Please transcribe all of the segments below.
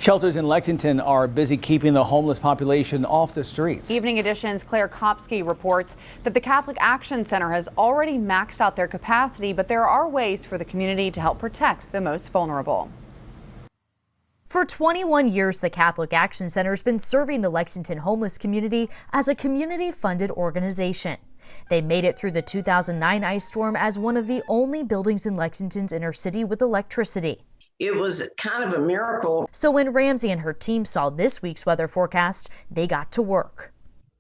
Shelters in Lexington are busy keeping the homeless population off the streets. Evening Edition's Claire Kopsky reports that the Catholic Action Center has already maxed out their capacity, but there are ways for the community to help protect the most vulnerable. For 21 years, the Catholic Action Center has been serving the Lexington homeless community as a community-funded organization. They made it through the 2009 ice storm as one of the only buildings in Lexington's inner city with electricity. It was kind of a miracle. So when Ramsey and her team saw this week's weather forecast, they got to work.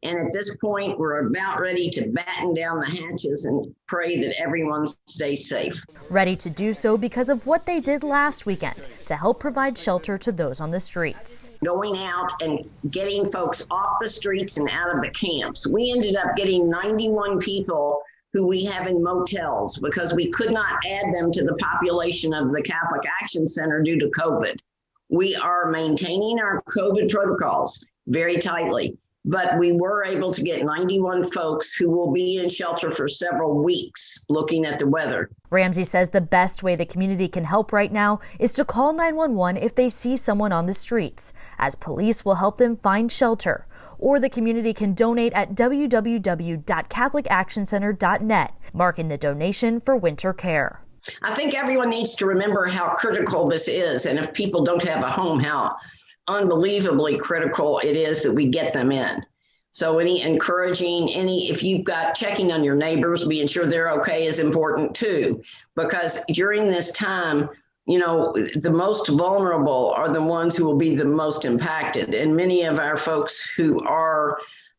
And at this point, we're about ready to batten down the hatches and pray that everyone stays safe. Ready to do so because of what they did last weekend to help provide shelter to those on the streets. Going out and getting folks off the streets and out of the camps. We ended up getting 91 people who we have in motels because we could not add them to the population of the Catholic Action Center due to COVID. We are maintaining our COVID protocols very tightly, but we were able to get 91 folks who will be in shelter for several weeks looking at the weather. Ramsey says the best way the community can help right now is to call 911 if they see someone on the streets, as police will help them find shelter. Or the community can donate at www.catholicactioncenter.net, marking the donation for winter care. I think everyone needs to remember how critical this is, and if people don't have a home, how unbelievably critical it is that we get them in. So if you've got checking on your neighbors, being sure they're okay is important too, because during this time, the most vulnerable are the ones who will be the most impacted. And many of our folks who call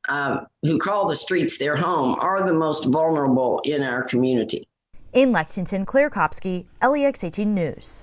the streets their home are the most vulnerable in our community. In Lexington, Claire Kopsky, LEX 18 News.